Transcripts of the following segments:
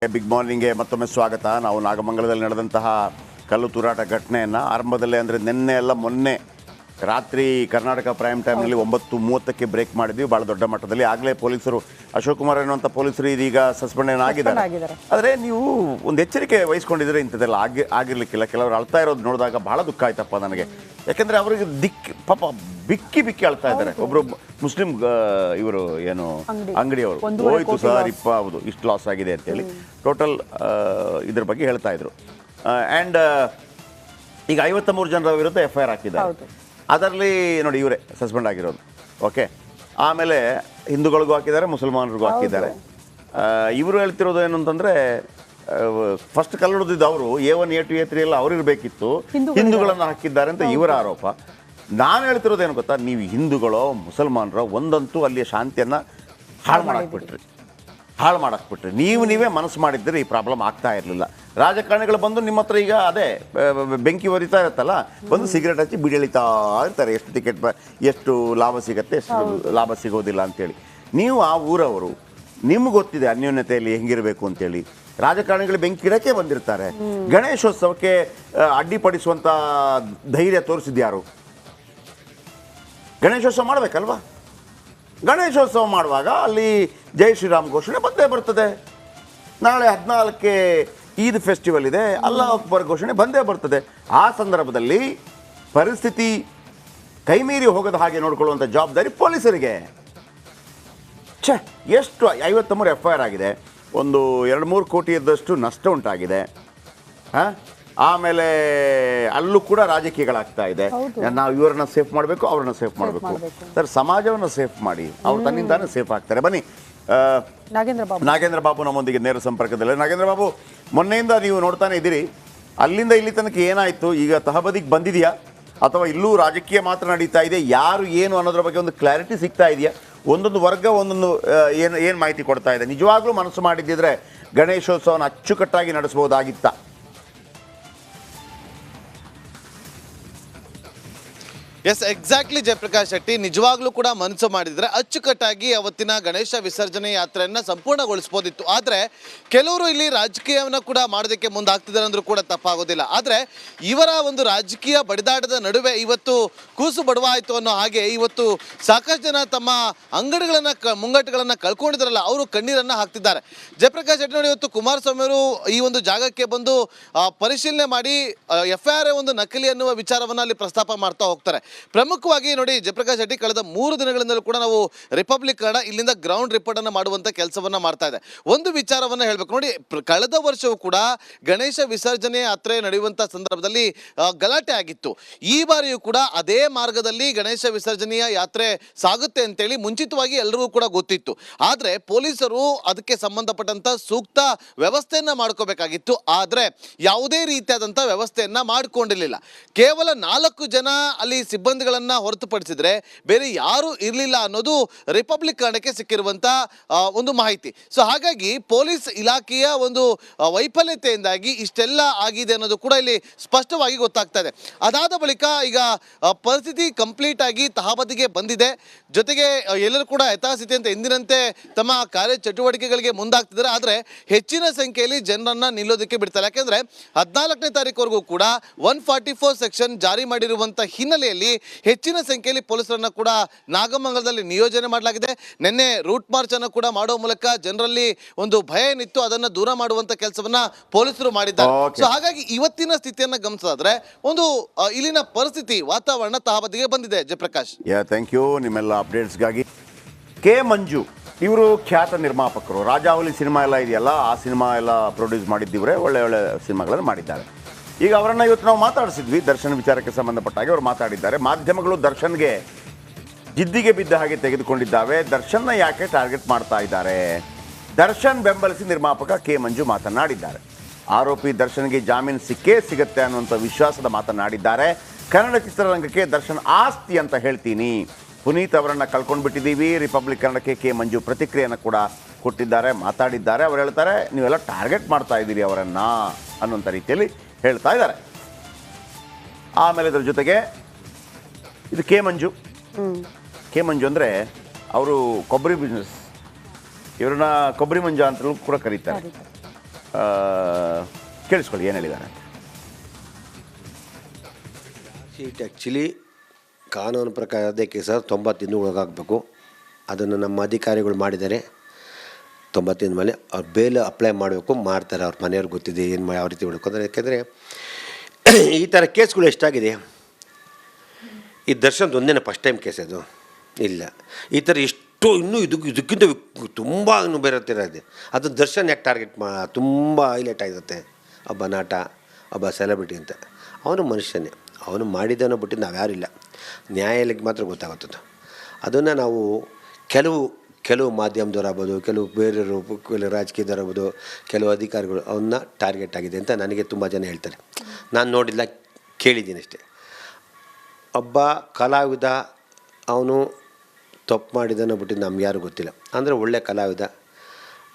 Big ಮಾರ್ನಿಂಗ್ಗೆ ಮತ್ತೊಮ್ಮೆ ಸ್ವಾಗತ. ನಾವು ನಾಗಮಂಗಲದಲ್ಲಿ ನಡೆದಂತಹ ಕಲ್ಲು ತೂರಾಟ ಘಟನೆಯನ್ನು ಆರಂಭದಲ್ಲೇ ಅಂದರೆ ನಿನ್ನೆ ಎಲ್ಲ ಮೊನ್ನೆ ರಾತ್ರಿ ಕರ್ನಾಟಕ ಪ್ರೈಮ್ ಟೈಮ್ನಲ್ಲಿ 9:30ಕ್ಕೆ ಬ್ರೇಕ್ ಮಾಡಿದ್ವಿ ಭಾಳ ದೊಡ್ಡ ಮಟ್ಟದಲ್ಲಿ. ಆಗಲೇ ಪೊಲೀಸರು ಅಶೋಕ್ ಕುಮಾರ್ ಎನ್ನುವಂಥ ಪೊಲೀಸರು ಇದೀಗ ಸಸ್ಪೆಂಡ್ ಆಗಿದ್ದಾರೆ. ಆದರೆ ನೀವು ಒಂದು ಎಚ್ಚರಿಕೆ ವಹಿಸ್ಕೊಂಡಿದ್ರೆ ಇಂಥದ್ದೆಲ್ಲ ಆಗಿರಲಿಕ್ಕಿಲ್ಲ. ಕೆಲವರು ಅಳ್ತಾ ಇರೋದು ನೋಡಿದಾಗ ಭಾಳ ದುಃಖ ಆಯ್ತಪ್ಪ ನನಗೆ. ಯಾಕೆಂದರೆ ಅವರಿಗೆ ಪಾಪ ಬಿಕ್ಕಿ ಅಳ್ತಾ ಇದ್ದಾರೆ. ಒಬ್ಬರು ಮುಸ್ಲಿಂ ಇವರು ಏನು ಅಂಗಡಿಯವರು ಹೋಯ್ತು ಸರ್ ಹೌದು ಇಷ್ಟು ಲಾಸ್ ಆಗಿದೆ ಅಂತೇಳಿ ಟೋಟಲ್ ಇದ್ರ ಬಗ್ಗೆ ಹೇಳ್ತಾ ಇದ್ರು. ಆ್ಯಂಡ್ ಈಗ 53 ಜನರ ವಿರುದ್ಧ FIR ಹಾಕಿದ್ದಾರೆ. ಅದರಲ್ಲಿ ನೋಡಿ ಇವರೇ ಸಸ್ಪೆಂಡ್ ಆಗಿರೋದು. ಓಕೆ, ಆಮೇಲೆ ಹಿಂದೂಗಳಿಗೂ ಹಾಕಿದ್ದಾರೆ, ಮುಸಲ್ಮಾನರಿಗೂ ಹಾಕಿದ್ದಾರೆ. ಇವರು ಹೇಳ್ತಿರೋದು ಏನು ಅಂತಂದರೆ ಫಸ್ಟ್ ಕಲ್ಲೊಡೆದಿದ್ದು ಅವರು A1 A2 A3 ಎಲ್ಲ ಅವ್ರು ಇರಬೇಕಿತ್ತು, ಹಿಂದೂಗಳನ್ನು ಹಾಕಿದ್ದಾರೆ ಅಂತ ಇವರ ಆರೋಪ. ನಾನು ಹೇಳ್ತಿರೋದೇನು ಗೊತ್ತಾ, ನೀವು ಹಿಂದೂಗಳೋ ಮುಸಲ್ಮಾನರೋ ಒಂದಂತೂ ಅಲ್ಲಿಯ ಶಾಂತಿಯನ್ನು ಹಾಳು ಮಾಡಾಕ್ಬಿಟ್ರಿ. ನೀವೇ ಮನಸ್ಸು ಮಾಡಿದ್ದರೆ ಈ ಪ್ರಾಬ್ಲಮ್ ಆಗ್ತಾ ಇರಲಿಲ್ಲ. ರಾಜಕಾರಣಿಗಳು ಬಂದು ನಿಮ್ಮ ಹತ್ರ ಈಗ ಅದೇ ಬೆಂಕಿ ಹೊರಿತಾ ಇರುತ್ತಲ್ಲ, ಬಂದು ಸಿಗರೇಟ್ ಹಚ್ಚಿ ಬಿಡಿಳಿತಾ ಇರ್ತಾರೆ, ಎಷ್ಟು ಟಿಕೆಟ್ ಎಷ್ಟು ಲಾಭ ಸಿಗುತ್ತೆ ಎಷ್ಟು ಲಾಭ ಸಿಗೋದಿಲ್ಲ ಅಂತೇಳಿ. ನೀವು ಆ ಊರವರು, ನಿಮ್ಗೆ ಗೊತ್ತಿದೆ ಅನ್ಯೋನ್ಯತೆಯಲ್ಲಿ ಹೆಂಗಿರಬೇಕು ಅಂತೇಳಿ. ರಾಜಕಾರಣಿಗಳು ಬೆಂಕಿ ಇಡಕ್ಕೆ ಬಂದಿರ್ತಾರೆ. ಗಣೇಶೋತ್ಸವಕ್ಕೆ ಅಡ್ಡಿಪಡಿಸುವಂಥ ಧೈರ್ಯ ತೋರಿಸಿದ್ಯಾರು? ಗಣೇಶೋತ್ಸವ ಮಾಡಬೇಕಲ್ವಾ? ಗಣೇಶೋತ್ಸವ ಮಾಡುವಾಗ ಅಲ್ಲಿ ಜೈ ಶ್ರೀರಾಮ್ ಘೋಷಣೆ ಬಂದೇ ಬರ್ತದೆ. ನಾಳೆ 14ಕ್ಕೆ ಈದ್ ಫೆಸ್ಟಿವಲ್ ಇದೆ, ಅಲ್ಲಾಹ್ ಅಕ್ಬರ್ ಘೋಷಣೆ ಬಂದೇ ಬರ್ತದೆ. ಆ ಸಂದರ್ಭದಲ್ಲಿ ಪರಿಸ್ಥಿತಿ ಕೈಮೀರಿ ಹೋಗದ ಹಾಗೆ ನೋಡ್ಕೊಳ್ಳುವಂಥ ಜವಾಬ್ದಾರಿ ಪೊಲೀಸರಿಗೆ. ಎಷ್ಟು 53 FIR ಆಗಿದೆ, ಒಂದು 2-3 ಕೋಟಿಯದ್ದಷ್ಟು ನಷ್ಟ ಉಂಟಾಗಿದೆ. ಆಮೇಲೆ ಅಲ್ಲೂ ಕೂಡ ರಾಜಕೀಯಗಳಾಗ್ತಾ ಇದೆ. ನಾವು ಇವರನ್ನ ಸೇಫ್ ಮಾಡಬೇಕು, ಅವ್ರನ್ನ ಸೇಫ್ ಮಾಡಬೇಕು. ಸರ್, ಸಮಾಜವನ್ನು ಸೇಫ್ ಮಾಡಿ, ಅವ್ರು ತನ್ನಿಂದಾನೇ ಸೇಫ್ ಆಗ್ತಾರೆ. ಬನ್ನಿ, ನಾಗೇಂದ್ರ ಬಾಬು ನಮ್ಮೊಂದಿಗೆ ನೇರ ಸಂಪರ್ಕದಲ್ಲಿ. ನಾಗೇಂದ್ರ ಬಾಬು, ಮೊನ್ನೆಯಿಂದ ನೀವು ನೋಡ್ತಾನೆ ಇದ್ದೀರಿ, ಅಲ್ಲಿಂದ ಇಲ್ಲಿ ತನಕ ಏನಾಯಿತು? ಈಗ ತಹಬದಿಗೆ ಬಂದಿದೆಯಾ ಅಥವಾ ಇಲ್ಲೂ ರಾಜಕೀಯ ಮಾತ್ರ ನಡೀತಾ ಇದೆ? ಯಾರು ಏನು ಅನ್ನೋದ್ರ ಬಗ್ಗೆ ಒಂದು ಕ್ಲಾರಿಟಿ ಸಿಗ್ತಾ ಇದೆಯಾ? ಒಂದೊಂದು ವರ್ಗ ಒಂದೊಂದು ಏನು ಮಾಹಿತಿ ಕೊಡ್ತಾ ಇದೆ? ನಿಜವಾಗ್ಲೂ ಮನಸ್ಸು ಮಾಡಿದ್ದಿದ್ರೆ ಗಣೇಶೋತ್ಸವನ ಅಚ್ಚುಕಟ್ಟಾಗಿ ನಡೆಸ್ಬೋದಾಗಿತ್ತ? Yes, exactly Jayaprakash Shetty. ನಿಜವಾಗ್ಲೂ ಕೂಡ ಮನಸ್ಸು ಮಾಡಿದರೆ ಅಚ್ಚುಕಟ್ಟಾಗಿ ಅವತ್ತಿನ ಗಣೇಶ ವಿಸರ್ಜನೆ ಯಾತ್ರೆಯನ್ನು ಸಂಪೂರ್ಣಗೊಳಿಸ್ಬೋದಿತ್ತು. ಆದರೆ ಕೆಲವರು ಇಲ್ಲಿ ರಾಜಕೀಯವನ್ನು ಕೂಡ ಮಾಡೋದಕ್ಕೆ ಮುಂದಾಗ್ತಿದ್ದಾರೆ ಅಂದರೂ ಕೂಡ ತಪ್ಪಾಗೋದಿಲ್ಲ. ಆದರೆ ಇವರ ಒಂದು ರಾಜಕೀಯ ಬಡಿದಾಟದ ನಡುವೆ ಇವತ್ತು ಕೂಸು ಬಡವಾಯಿತು ಅನ್ನೋ ಹಾಗೆ ಇವತ್ತು ಸಾಕಷ್ಟು ಜನ ತಮ್ಮ ಅಂಗಡಿಗಳನ್ನು ಮುಂಗಟ್ಟುಗಳನ್ನು ಕಳ್ಕೊಂಡಿದ್ದಾರಲ್ಲ, ಅವರು ಕಣ್ಣೀರನ್ನು ಹಾಕ್ತಿದ್ದಾರೆ. ಜಯಪ್ರಕಾಶ್ ಶೆಟ್ಟಿ ನೋಡಿ, ಇವತ್ತು ಕುಮಾರಸ್ವಾಮಿ ಅವರು ಈ ಒಂದು ಜಾಗಕ್ಕೆ ಬಂದು ಪರಿಶೀಲನೆ ಮಾಡಿ FIR ಒಂದು ನಕಲಿ ಅನ್ನುವ ವಿಚಾರವನ್ನು ಅಲ್ಲಿ ಪ್ರಸ್ತಾಪ ಮಾಡ್ತಾ ಹೋಗ್ತಾರೆ. ಪ್ರಮುಖವಾಗಿ ನೋಡಿ ಜಯಪ್ರಕಾಶ್ ಶೆಟ್ಟಿ, ಕಳೆದ 3 ದಿನಗಳಿಂದಲೂ ಕೂಡ ನಾವು ರಿಪಬ್ಲಿಕ್ ಕನ್ನಡ ಇಲ್ಲಿಂದ ಗ್ರೌಂಡ್ ರಿಪೋರ್ಟ್ ಅನ್ನು ಮಾಡುವಂತ ಕೆಲಸವನ್ನ ಮಾಡ್ತಾ ಇದೆ. ಒಂದು ವಿಚಾರವನ್ನ ಹೇಳ್ಬೇಕು ನೋಡಿ, ಕಳೆದ ವರ್ಷವೂ ಕೂಡ ಗಣೇಶ ವಿಸರ್ಜನೆ ಯಾತ್ರೆ ನಡೆಯುವಂತ ಸಂದರ್ಭದಲ್ಲಿ ಗಲಾಟೆ ಆಗಿತ್ತು. ಈ ಬಾರಿಯೂ ಕೂಡ ಅದೇ ಮಾರ್ಗದಲ್ಲಿ ಗಣೇಶ ವಿಸರ್ಜನೆಯ ಯಾತ್ರೆ ಸಾಗುತ್ತೆ ಅಂತೇಳಿ ಮುಂಚಿತವಾಗಿ ಎಲ್ಲರಿಗೂ ಕೂಡ ಗೊತ್ತಿತ್ತು. ಆದ್ರೆ ಪೊಲೀಸರು ಅದಕ್ಕೆ ಸಂಬಂಧಪಟ್ಟಂತ ಸೂಕ್ತ ವ್ಯವಸ್ಥೆಯನ್ನ ಮಾಡ್ಕೋಬೇಕಾಗಿತ್ತು. ಆದ್ರೆ ಯಾವುದೇ ರೀತಿಯಾದಂತ ವ್ಯವಸ್ಥೆಯನ್ನ ಮಾಡಿಕೊಂಡಿರಲಿಲ್ಲ. ಕೇವಲ 4 ಜನ ಅಲ್ಲಿ ಸಿಬ್ಬಂದಿಗಳನ್ನ ಹೊರತುಪಡಿಸಿದ್ರೆ ಬೇರೆ ಯಾರು ಇರಲಿಲ್ಲ ಅನ್ನೋದು ರಿಪಬ್ಲಿಕ್ ಕನ್ನಡಕ್ಕೆ ಸಿಕ್ಕಿರುವಂತ ಒಂದು ಮಾಹಿತಿ. ಸೊ ಹಾಗಾಗಿ ಪೊಲೀಸ್ ಇಲಾಖೆಯ ಒಂದು ವೈಫಲ್ಯತೆಯಿಂದಾಗಿ ಇಷ್ಟೆಲ್ಲ ಆಗಿದೆ ಅನ್ನೋದು ಕೂಡ ಇಲ್ಲಿ ಸ್ಪಷ್ಟವಾಗಿ ಗೊತ್ತಾಗ್ತಾ ಇದೆ. ಅದಾದ ಬಳಿಕ ಈಗ ಪರಿಸ್ಥಿತಿ ಕಂಪ್ಲೀಟ್ ಆಗಿ ತಹಬದಿಗೆ ಬಂದಿದೆ. ಜೊತೆಗೆ ಎಲ್ಲರೂ ಕೂಡ ಯಥಾಸ್ಥಿತಿ ಅಂತ ಎಂದಿನಂತೆ ತಮ್ಮ ಕಾರ್ಯ ಚಟುವಟಿಕೆಗಳಿಗೆ ಮುಂದಾಗ್ತಿದ್ದಾರೆ. ಆದರೆ ಹೆಚ್ಚಿನ ಸಂಖ್ಯೆಯಲ್ಲಿ ಜನರನ್ನ ನಿಲ್ಲೋದಕ್ಕೆ ಬಿಡ್ತಾರೆ. ಯಾಕೆಂದ್ರೆ 14ನೇ ತಾರೀಕುವರೆಗೂ ಕೂಡ 144 ಸೆಕ್ಷನ್ ಜಾರಿ ಮಾಡಿರುವಂತ ಹಿನ್ನೆಲೆಯಲ್ಲಿ ಹೆಚ್ಚಿನ ಸಂಖ್ಯೆಯಲ್ಲಿ ಪೊಲೀಸರನ್ನ ಕೂಡ ನಾಗಮಂಗಲದಲ್ಲಿ ನಿಯೋಜನೆ ಮಾಡಲಾಗಿದೆ. ನಿನ್ನೆ ರೂಟ್ ಮಾರ್ಚ್ ಅನ್ನು ಕೂಡ ಮಾಡುವ ಮೂಲಕ ಜನರಲ್ಲಿ ಒಂದು ಭಯ ಏನಿತ್ತು ಅದನ್ನ ದೂರ ಮಾಡುವಂತ ಕೆಲಸವನ್ನ ಪೊಲೀಸರು ಮಾಡಿದ್ದಾರೆ. ಸೊ ಹಾಗಾಗಿ ಇವತ್ತಿನ ಸ್ಥಿತಿಯನ್ನ ಗಮನಿಸಿದ್ರೆ ಒಂದು ಇಲ್ಲಿನ ಪರಿಸ್ಥಿತಿ ವಾತಾವರಣ ತಹಬದಿಗೆ ಬಂದಿದೆ. ಜಯಪ್ರಕಾಶ್, ಥ್ಯಾಂಕ್ ಯು ನಿಮ್ಮೆಲ್ಲ ಅಪ್ಡೇಟ್ಸ್ಗಾಗಿ. ಕೆ ಮಂಜು ಇವರು ಖ್ಯಾತ ನಿರ್ಮಾಪಕರು. ರಾಜಾವಲಿ ಸಿನಿಮಾ ಎಲ್ಲ ಇದೆಯಲ್ಲ, ಆ ಸಿನಿಮಾ ಎಲ್ಲ ಪ್ರೊಡ್ಯೂಸ್ ಮಾಡಿದ್ದಿವ್ರೆ, ಒಳ್ಳೆ ಒಳ್ಳೆ ಸಿನಿಮಾಗಳನ್ನು ಮಾಡಿದ್ದಾರೆ. ಈಗ ಅವರನ್ನು ಇವತ್ತು ನಾವು ಮಾತಾಡಿಸಿದ್ವಿ ದರ್ಶನ್ ವಿಚಾರಕ್ಕೆ ಸಂಬಂಧಪಟ್ಟ ಹಾಗೆ. ಅವರು ಮಾತಾಡಿದ್ದಾರೆ. ಮಾಧ್ಯಮಗಳು ದರ್ಶನ್ಗೆ ಜಿದ್ದಿಗೆ ಬಿದ್ದ ಹಾಗೆ ತೆಗೆದುಕೊಂಡಿದ್ದಾವೆ. ದರ್ಶನ್ನ ಯಾಕೆ ಟಾರ್ಗೆಟ್ ಮಾಡ್ತಾ ಇದ್ದಾರೆ? ದರ್ಶನ್ ಬೆಂಬಲಿಸಿ ನಿರ್ಮಾಪಕ ಕೆ ಮಂಜು ಮಾತನಾಡಿದ್ದಾರೆ. ಆರೋಪಿ ದರ್ಶನ್ಗೆ ಜಾಮೀನು ಸಿಕ್ಕೇ ಸಿಗುತ್ತೆ ಅನ್ನುವಂಥ ವಿಶ್ವಾಸದ ಮಾತನಾಡಿದ್ದಾರೆ. ಕನ್ನಡ ಚಿತ್ರರಂಗಕ್ಕೆ ದರ್ಶನ್ ಆಸ್ತಿ ಅಂತ ಹೇಳ್ತೀನಿ. ಪುನೀತ್ ಅವರನ್ನು ಕಳ್ಕೊಂಡ್ಬಿಟ್ಟಿದ್ದೀವಿ. ರಿಪಬ್ಲಿಕ್ ಕನ್ನಡಕ್ಕೆ ಕೆ ಮಂಜು ಪ್ರತಿಕ್ರಿಯೆಯನ್ನು ಕೂಡ ಕೊಟ್ಟಿದ್ದಾರೆ, ಮಾತಾಡಿದ್ದಾರೆ. ಅವರು ಹೇಳ್ತಾರೆ, ನೀವೆಲ್ಲ ಟಾರ್ಗೆಟ್ ಮಾಡ್ತಾ ಇದ್ದೀರಿ ಅವರನ್ನು ಅನ್ನುವಂಥ ರೀತಿಯಲ್ಲಿ ಹೇಳ್ತಾ ಇದ್ದಾರೆ. ಆಮೇಲೆ ಇದರ ಜೊತೆಗೆ ಇದು ಕೆ ಮಂಜು ಅಂದರೆ ಅವರು ಕೊಬ್ಬರಿ ಬಿಸ್ನೆಸ್, ಇವ್ರನ್ನ ಕೊಬ್ಬರಿ ಮಂಜ ಅಂತಲೂ ಕೂಡ ಕರೀತಾರೆ. ಕೇಳಿಸ್ಕೊಳ್ಳಿ ಏನು ಹೇಳಿದ್ದಾರೆ ಅಂತ. ಶೀಟ್ ಆ್ಯಕ್ಚುಲಿ ಕಾನೂನು ಪ್ರಕಾರ ಅದಕ್ಕೆ ಸರ್ 90 ದಿನ ಒಳಗಾಗಬೇಕು. ಅದನ್ನು ನಮ್ಮ ಅಧಿಕಾರಿಗಳು ಮಾಡಿದ್ದಾರೆ. 90 ದಿನ ಮೇಲೆ ಅವ್ರು ಬೇಲ್ ಅಪ್ಲೈ ಮಾಡಬೇಕು, ಮಾಡ್ತಾರೆ. ಅವ್ರ ಮನೆಯವ್ರಿಗೆ ಗೊತ್ತಿದೆ ಏನು ಯಾವ ರೀತಿ ಹುಡ್ಕೊಂಡ್ರೆ. ಯಾಕೆಂದರೆ ಈ ಥರ ಕೇಸ್ಗಳು ಎಷ್ಟಾಗಿದೆ. ಈ ದರ್ಶನ್ ಒಂದೇನೆ ಫಸ್ಟ್ ಟೈಮ್ ಕೇಸ್ ಅದು ಇಲ್ಲ. ಈ ಥರ ಎಷ್ಟು ಇನ್ನೂ ಇದಕ್ಕಿಂತ ತುಂಬ ಇನ್ನೂ ಬೇರೆ ಥರ ಇದೆ. ಅದು ದರ್ಶನ್ ಯಾಕೆ ಟಾರ್ಗೆಟ್ ತುಂಬ ಹೈಲೈಟ್ ಆಗಿರುತ್ತೆ. ಒಬ್ಬ ನಟ, ಒಬ್ಬ ಸೆಲೆಬ್ರಿಟಿ ಅಂತ. ಅವನು ಮನುಷ್ಯನೇ, ಅವನು ಮಾಡಿದ್ದನ್ನು ಬಿಟ್ಟು ನಾವು ಯಾರಿಲ್ಲ. ನ್ಯಾಯಾಲಯಕ್ಕೆ ಮಾತ್ರ ಗೊತ್ತಾಗುತ್ತದೆ. ಅದನ್ನು ನಾವು ಕೆಲವು ಮಾಧ್ಯಮದವರಾಗ್ಬೋದು, ಕೆಲವು ಬೇರೆಯವರು, ಕೆಲವು ರಾಜಕೀಯದವರಾಗ್ಬೋದು, ಕೆಲವು ಅಧಿಕಾರಿಗಳು ಅವನ್ನ ಟಾರ್ಗೆಟ್ ಆಗಿದೆ ಅಂತ ನನಗೆ ತುಂಬ ಜನ ಹೇಳ್ತಾರೆ. ನಾನು ನೋಡಿಲ್ಲ, ಕೇಳಿದ್ದೀನಿ ಅಷ್ಟೇ. ಒಬ್ಬ ಕಲಾವಿದ ಅವನು ತಪ್ಪು ಮಾಡಿದ್ದನ್ನು ಬಿಟ್ಟು ನಮ್ಗೆ ಯಾರು ಗೊತ್ತಿಲ್ಲ. ಅಂದರೆ ಒಳ್ಳೆ ಕಲಾವಿದ,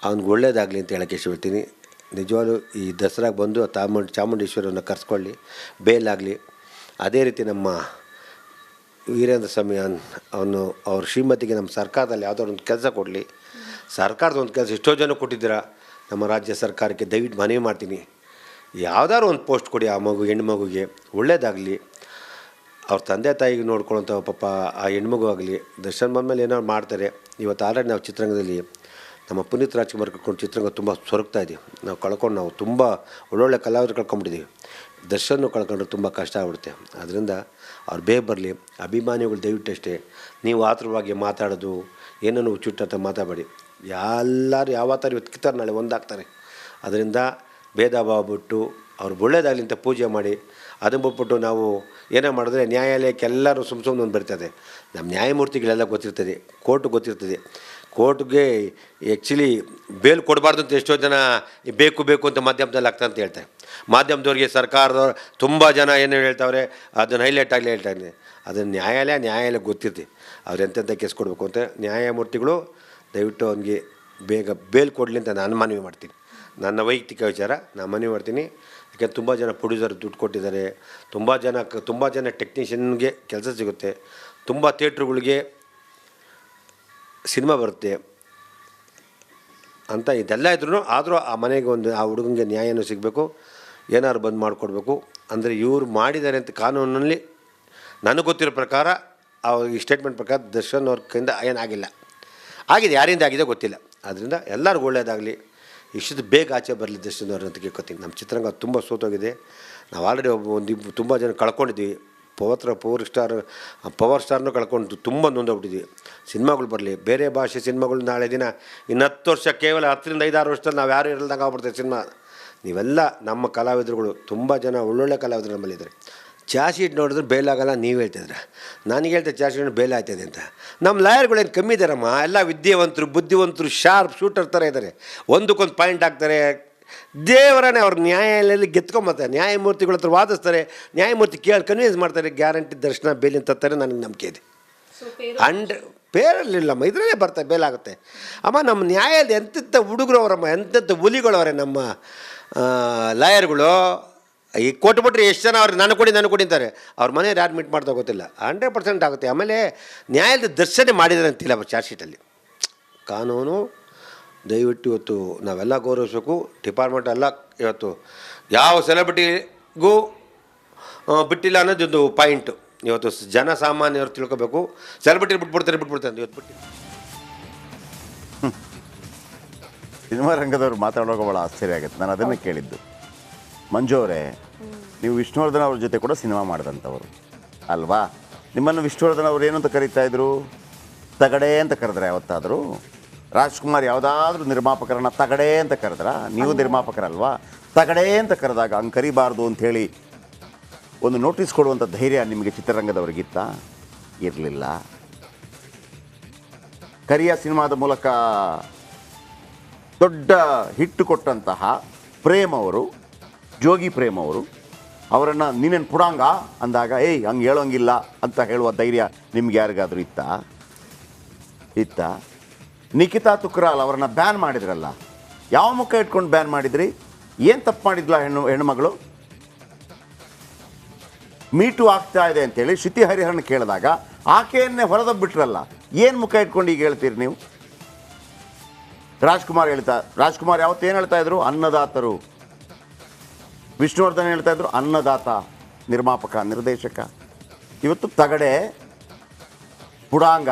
ಅವ್ನಿಗೆ ಒಳ್ಳೇದಾಗಲಿ ಅಂತ ಹೇಳೋಕ್ಕೆ ಇಷ್ಟಪಡ್ತೀನಿ. ನಿಜವಾಗ್ಲೂ ಈ ದಸರಾಗೆ ಬಂದು ಚಾಮುಂಡೇಶ್ವರಿಯನ್ನು ಕರೆಸ್ಕೊಳ್ಳಿ, ಬೇಲಾಗಲಿ. ಅದೇ ರೀತಿ ನಮ್ಮ ವೀರೇಂದ್ರ ಸ್ವಾಮಿ ಅವನು ಅವ್ರ ಶ್ರೀಮತಿಗೆ ನಮ್ಮ ಸರ್ಕಾರದಲ್ಲಿ ಯಾವುದಾದ್ರು ಒಂದು ಕೆಲಸ ಕೊಡಲಿ. ಸರ್ಕಾರದ ಒಂದು ಕೆಲಸ ಎಷ್ಟೋ ಜನ ಕೊಟ್ಟಿದ್ದೀರಾ. ನಮ್ಮ ರಾಜ್ಯ ಸರ್ಕಾರಕ್ಕೆ ದಯವಿಟ್ಟು ಮನವಿ ಮಾಡ್ತೀನಿ, ಯಾವುದಾದ್ರು ಒಂದು ಪೋಸ್ಟ್ ಕೊಡಿ ಆ ಹೆಣ್ಣು ಮಗುಗೆ, ಒಳ್ಳೇದಾಗಲಿ. ಅವ್ರ ತಂದೆ ತಾಯಿಗೆ ನೋಡ್ಕೊಳ್ಳೋಂಥ ಪಾಪ ಆ ಹೆಣ್ಮಗು ಆಗಲಿ. ದರ್ಶನ್ ಬಂದಮೇಲೆ ಏನಾದ್ರು ಮಾಡ್ತಾರೆ. ಇವತ್ತು ಆಲ್ರೆಡಿ ನಾವು ಚಿತ್ರರಂಗದಲ್ಲಿ ನಮ್ಮ ಪುನೀತ್ ರಾಜ್ಕುಮಾರ್ ಕಳ್ಕೊಂಡು ಚಿತ್ರರಂಗ ತುಂಬ ಸೊರಗ್ತಾ ಇದ್ದೀವಿ. ನಾವು ತುಂಬ ಒಳ್ಳೊಳ್ಳೆ ಕಲಾವಿದರು ಕಳ್ಕೊಂಡ್ಬಿಟ್ಟಿದ್ದೀವಿ. ದರ್ಶನ ಕಳ್ಕೊಂಡ್ರೆ ತುಂಬ ಕಷ್ಟ ಆಗ್ಬಿಡುತ್ತೆ. ಅದರಿಂದ ಅವ್ರು ಬೇಗ ಬರಲಿ. ಅಭಿಮಾನಿಗಳು ದಯವಿಟ್ಟು ಅಷ್ಟೇ, ನೀವು ಆತುರವಾಗಿ ಮಾತಾಡೋದು ಏನನ್ನು ಹುಚ್ಚುಟ್ಟಂತ ಮಾತಾಡಬೇಡಿ. ಎಲ್ಲರೂ ಯಾವ ಥರ ಇವತ್ತು ಕಿತ್ತಾರೆ, ನಾಳೆ ಒಂದಾಗ್ತಾರೆ. ಅದರಿಂದ ಭೇದ ಭಾವ ಬಿಟ್ಟು ಅವ್ರು ಒಳ್ಳೇದಾಗಲಿ ಅಂತ ಪೂಜೆ ಮಾಡಿ, ಅದನ್ನು ಬಿಟ್ಬಿಟ್ಟು ನಾವು ಏನೇ ಮಾಡಿದ್ರೆ ನ್ಯಾಯಾಲಯಕ್ಕೆ ಎಲ್ಲರೂ ಸುಮ್ಮನೆ ಒಂದು ಬರ್ತದೆ. ನಮ್ಮ ನ್ಯಾಯಮೂರ್ತಿಗಳೆಲ್ಲ ಗೊತ್ತಿರ್ತದೆ, ಕೋರ್ಟ್ ಗೊತ್ತಿರ್ತದೆ. ಕೋರ್ಟ್ಗೆ ಆ್ಯಕ್ಚುಲಿ ಬೇಲ್ ಕೊಡಬಾರ್ದು ಅಂತ ಎಷ್ಟೋ ಜನ ಬೇಕು ಅಂತ ಮಾಧ್ಯಮದಲ್ಲಿ ಆಗ್ತಾ ಅಂತ ಹೇಳ್ತಾರೆ. ಮಾಧ್ಯಮದವ್ರಿಗೆ ಸರ್ಕಾರದವ್ರು ತುಂಬ ಜನ ಏನು ಹೇಳ್ತಾವ್ರೆ, ಅದನ್ನು ಹೈಲೈಟ್ ಆಗಲಿ ಹೇಳ್ತಾರೆ. ಅದನ್ನು ನ್ಯಾಯಾಲಯ ಗೊತ್ತಿರ್ತಿ ಅವ್ರು ಎಂತೆಂಥ ಕೇಸ್ ಕೊಡಬೇಕು ಅಂತ. ನ್ಯಾಯಮೂರ್ತಿಗಳು ದಯವಿಟ್ಟು ಅವನಿಗೆ ಬೇಗ ಬೇಲ್ ಕೊಡಲಿ ಅಂತ ನಾನು ಮನವಿ ಮಾಡ್ತೀನಿ. ನನ್ನ ವೈಯಕ್ತಿಕ ವಿಚಾರ ನಾನು ಮನವಿ ಮಾಡ್ತೀನಿ. ಯಾಕೆಂದ್ರೆ ತುಂಬ ಜನ ಪ್ರೊಡ್ಯೂಸರ್ ದುಡ್ಡು ಕೊಟ್ಟಿದ್ದಾರೆ, ತುಂಬ ಜನ ಟೆಕ್ನಿಷಿಯನ್ಗೆ ಕೆಲಸ ಸಿಗುತ್ತೆ, ತುಂಬ ಥಿಯೇಟ್ರುಗಳಿಗೆ ಸಿನಿಮಾ ಬರುತ್ತೆ ಅಂತ. ಇದೆಲ್ಲ ಇದ್ರೂ ಆದರೂ ಆ ಮನೆಗೆ ಒಂದು ಆ ಹುಡುಗನಿಗೆ ನ್ಯಾಯನೂ ಸಿಗಬೇಕು, ಏನಾದ್ರು ಬಂದು ಮಾಡಿಕೊಡ್ಬೇಕು. ಅಂದರೆ ಇವರು ಮಾಡಿದ್ದಾರೆ ಅಂತ ಕಾನೂನಲ್ಲಿ ನನಗೆ ಗೊತ್ತಿರೋ ಪ್ರಕಾರ, ಈ ಸ್ಟೇಟ್ಮೆಂಟ್ ಪ್ರಕಾರ ದರ್ಶನ್ ಅವ್ರ ಕೈಯಿಂದ ಏನಾಗಿಲ್ಲ. ಆಗಿದೆ, ಯಾರಿಂದ ಆಗಿದೆ ಗೊತ್ತಿಲ್ಲ. ಆದ್ದರಿಂದ ಎಲ್ಲರಿಗೂ ಒಳ್ಳೆಯದಾಗಲಿ, ಇಷ್ಟು ಬೇಗ ಆಚೆ ಬರಲಿ ದರ್ಶನ್ ಅವ್ರ ಅಂತ ಕೇಳ್ಕೊತೀನಿ. ನಮ್ಮ ಚಿತ್ರರಂಗ ತುಂಬ ಸೋತೋಗಿದೆ. ನಾವು ಆಲ್ರೆಡಿ ತುಂಬ ಜನ ಕಳ್ಕೊಂಡಿದ್ವಿ. ಪವರ್ ಸ್ಟಾರ್ನೂ ಕಳ್ಕೊಂಡು ತುಂಬ ನೊಂದೋಗ್ಬಿಟ್ಟಿದ್ವಿ. ಸಿನಿಮಾಗಳು ಬರಲಿ, ಬೇರೆ ಭಾಷೆ ಸಿನಿಮಾಗಳು ನಾಳೆ ದಿನ ಇನ್ನು 10 ವರ್ಷ, ಕೇವಲ 10ರಿಂದ 5-6 ವರ್ಷದಲ್ಲಿ ನಾವು ಯಾರು ಇರಲ್ದಂಗೆ ಆಗ್ಬಿಡ್ತೇವೆ ಸಿನಿಮಾ. ನೀವೆಲ್ಲ ನಮ್ಮ ಕಲಾವಿದರುಗಳು ತುಂಬ ಜನ ಒಳ್ಳೊಳ್ಳೆ ಕಲಾವಿದರು ನಮ್ಮಲ್ಲಿದ್ದಾರೆ. ಚಾರ್ಜ್ಶೀಟ್ ನೋಡಿದ್ರೆ ಬೇಲಾಗಲ್ಲ ನೀವು ಹೇಳ್ತಿದ್ರೆ, ನನಗೆ ಹೇಳ್ತಾರೆ ಚಾರ್ಜ್ಶೀಟ್ ಬೇಲ್ ಆಗ್ತಾಯಿದೆ ಅಂತ. ನಮ್ಮ ಲಾಯರ್ಗಳೇನು ಕಮ್ಮಿ ಇದ್ದಾರಮ್ಮ, ಎಲ್ಲ ವಿದ್ಯಾವಂತರು, ಬುದ್ಧಿವಂತರು, ಶಾರ್ಪ್ ಶೂಟರ್ ಥರ ಇದ್ದಾರೆ. ಒಂದಕ್ಕೊಂದು ಪಾಯಿಂಟ್ ಹಾಕ್ತಾರೆ. ದೇವರನ್ನೇ ಅವ್ರ ನ್ಯಾಯಾಲಯದಲ್ಲಿ ಗೆತ್ಕೊಂಬರ್ತಾರೆ. ನ್ಯಾಯಮೂರ್ತಿಗಳ ಹತ್ರ ವಾದಿಸ್ತಾರೆ. ನ್ಯಾಯಮೂರ್ತಿ ಕನ್ವಿನ್ಸ್ ಮಾಡ್ತಾರೆ. ಗ್ಯಾರಂಟಿ ದರ್ಶನ ಬೇಲಿನ ತತ್ತಾರೆ. ನನಗೆ ನಂಬಿಕೆ ಇದೆ. ಪೇರಲ್ಲಿಲ್ಲಮ್ಮ, ಇದರಲ್ಲೇ ಬರ್ತಾರೆ, ಬೇಲಾಗುತ್ತೆ. ಅಮ್ಮ ನಮ್ಮ ನ್ಯಾಯಾಲಯದ ಎಂತೆಂಥ ಹುಡುಗರು ಅವರಮ್ಮ, ಎಂತೆಂಥ ಹುಲಿಗಳವರೇ ನಮ್ಮ ಲಾಯರ್ಗಳು. ಈ ಕೊಟ್ಬಿಟ್ರೆ ಎಷ್ಟು ಜನ ಅವ್ರು ನಾನು ಕೊಡಿ ಅಂತಾರೆ. ಅವ್ರ ಮನೆಯವ್ರು ಯಾರು ಮೀಟ್ ಮಾಡ್ತಾ ಗೊತ್ತಿಲ್ಲ. 100% ಆಗುತ್ತೆ. ಆಮೇಲೆ ನ್ಯಾಯಾಲಯದ ದರ್ಶನ ಮಾಡಿದ್ದಾರೆ ಅಂತಿಲ್ಲ ಚಾರ್ಜ್ ಶೀಟಲ್ಲಿ. ಕಾನೂನು ದಯವಿಟ್ಟು ಇವತ್ತು ನಾವೆಲ್ಲ ಗೌರವಿಸಬೇಕು. ಡಿಪಾರ್ಟ್ಮೆಂಟ್ ಎಲ್ಲ ಇವತ್ತು ಯಾವ ಸೆಲೆಬ್ರಿಟಿಗೂ ಬಿಟ್ಟಿಲ್ಲ ಅನ್ನೋದೊಂದು ಪಾಯಿಂಟು. ಇವತ್ತು ಜನಸಾಮಾನ್ಯರು ತಿಳ್ಕೊಬೇಕು. ಸೆಲೆಬ್ರಿಟಿ ಬಿಟ್ಬಿಡ್ತಾರೆ ಅಂತ ಇವತ್ತು ಬಿಟ್ಟು. ಸಿನಿಮಾ ರಂಗದವ್ರು ಮಾತಾಡುವಾಗ ಭಾಳ ಆಶ್ಚರ್ಯ ಆಗುತ್ತೆ. ನಾನು ಅದನ್ನು ಕೇಳಿದ್ದು. ಮಂಜು ಅವರೇ, ನೀವು ವಿಷ್ಣುವರ್ಧನ್ ಅವ್ರ ಜೊತೆ ಕೂಡ ಸಿನಿಮಾ ಮಾಡಿದಂಥವ್ರು ಅಲ್ವಾ? ನಿಮ್ಮನ್ನು ವಿಷ್ಣುವರ್ಧನ್ ಅವ್ರು ಏನು ಅಂತ ಕರೀತಾ ಇದ್ರು? ತಗಡೆ ಅಂತ ಕರೆದ್ರೆ ಯಾವತ್ತಾದರೂ? ರಾಜ್ಕುಮಾರ್ ಯಾವುದಾದ್ರೂ ನಿರ್ಮಾಪಕರನ್ನ ತಗಡೆ ಅಂತ ಕರೆದ್ರ? ನೀವು ನಿರ್ಮಾಪಕರಲ್ವಾ? ತಗಡೆ ಅಂತ ಕರೆದಾಗ ಹಂಗೆ ಕರಿಬಾರ್ದು ಅಂಥೇಳಿ ಒಂದು ನೋಟಿಸ್ ಕೊಡುವಂಥ ಧೈರ್ಯ ನಿಮಗೆ ಚಿತ್ರರಂಗದವ್ರಿಗಿತ್ತ? ಇರಲಿಲ್ಲ. ಕರಿಯ ಸಿನಿಮಾದ ಮೂಲಕ ದೊಡ್ಡ ಹಿಟ್ಟು ಕೊಟ್ಟಂತಹ ಪ್ರೇಮ್ ಅವರು, ಜೋಗಿ ಪ್ರೇಮ್ ಅವರು, ಅವರನ್ನು ನೀನೇನು ಪುಡಾಂಗ ಅಂದಾಗ ಹಂಗೆ ಹೇಳೋಂಗಿಲ್ಲ ಅಂತ ಹೇಳುವ ಧೈರ್ಯ ನಿಮ್ಗೆ ಯಾರಿಗಾದರೂ ಇತ್ತ? ನಿಖಿತಾ ತುಕ್ರಾಲ್ ಅವರನ್ನು ಬ್ಯಾನ್ ಮಾಡಿದ್ರಲ್ಲ, ಯಾವ ಮುಖ ಇಟ್ಕೊಂಡು ಬ್ಯಾನ್ ಮಾಡಿದ್ರಿ? ಏನು ತಪ್ಪು ಮಾಡಿದ್ಲ ಹೆಣ್ಣುಮಗಳು? ಮೀಟು ಆಗ್ತಾ ಇದೆ ಅಂತೇಳಿ ಶ್ರುತಿ ಹರಿಹರನ್ ಕೇಳಿದಾಗ ಆಕೆಯನ್ನೇ ಹೊರದಬ್ಬಿಟ್ರಲ್ಲ, ಏನು ಮುಖ ಇಟ್ಕೊಂಡು ಈಗ ಹೇಳ್ತೀರಿ ನೀವು? ರಾಜ್ಕುಮಾರ್ ಯಾವತ್ತೇನು ಹೇಳ್ತಾ ಇದ್ರು? ಅನ್ನದಾತರು. ವಿಷ್ಣುವರ್ಧನ್ ಹೇಳ್ತಾ ಇದ್ರು ಅನ್ನದಾತ, ನಿರ್ಮಾಪಕ, ನಿರ್ದೇಶಕ. ಇವತ್ತು ತಗಡೆ, ಪುಡಾಂಗ,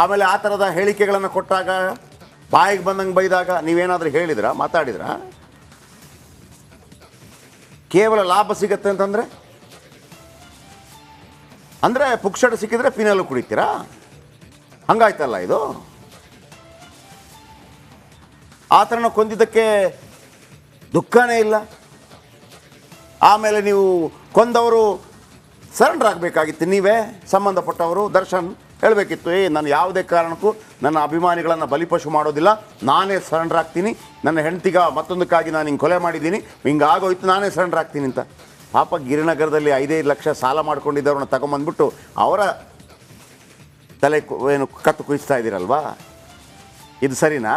ಆಮೇಲೆ ಆ ಥರದ ಹೇಳಿಕೆಗಳನ್ನು ಕೊಟ್ಟಾಗ, ಬಾಯಿಗೆ ಬಂದಂಗೆ ಬೈದಾಗ ನೀವೇನಾದರೂ ಹೇಳಿದ್ರಾ, ಮಾತಾಡಿದ್ರಾ? ಕೇವಲ ಲಾಭ ಸಿಗತ್ತೆ ಅಂತಂದರೆ ಅಂದರೆ ಪುಕ್ಷಟ ಸಿಕ್ಕಿದ್ರೆ ಪಿನಲ್ಲು ಕುಡಿತೀರಾ? ಹಂಗಾಯ್ತಲ್ಲ ಇದು. ಆ ಥರನ ಕೊಂದಿದ್ದಕ್ಕೆ ದುಃಖನೇ ಇಲ್ಲ. ಆಮೇಲೆ ನೀವು ಕೊಂದವರು ಸರೆಂಡರ್ ಆಗಬೇಕಾಗಿತ್ತು. ನೀವೇ ಸಂಬಂಧಪಟ್ಟವರು ದರ್ಶನ್ ಹೇಳಬೇಕಿತ್ತು, ನಾನು ಯಾವುದೇ ಕಾರಣಕ್ಕೂ ನನ್ನ ಅಭಿಮಾನಿಗಳನ್ನು ಬಲಿಪಶು ಮಾಡೋದಿಲ್ಲ, ನಾನೇ ಸರೆಂಡರ್ ಆಗ್ತೀನಿ, ನನ್ನ ಹೆಂಡತಿಗ ಮತ್ತೊಂದಕ್ಕಾಗಿ ನಾನು ಹಿಂಗೆ ಕೊಲೆ ಮಾಡಿದ್ದೀನಿ, ಹಿಂಗಾಗೋಯ್ತು, ನಾನೇ ಸರೆಂಡರ್ ಆಗ್ತೀನಿ ಅಂತ. ಪಾಪ ಗಿರಿನಗರದಲ್ಲಿ 5-5 ಲಕ್ಷ ಸಾಲ ಮಾಡ್ಕೊಂಡಿದ್ದವ್ರನ್ನ ತಗೊಂಬಂದ್ಬಿಟ್ಟು ಅವರ ತಲೆ ಕತ್ತು ಕುಯಿಸ್ತಾ ಇದ್ದೀರಲ್ವಾ? ಇದು ಸರಿನಾ?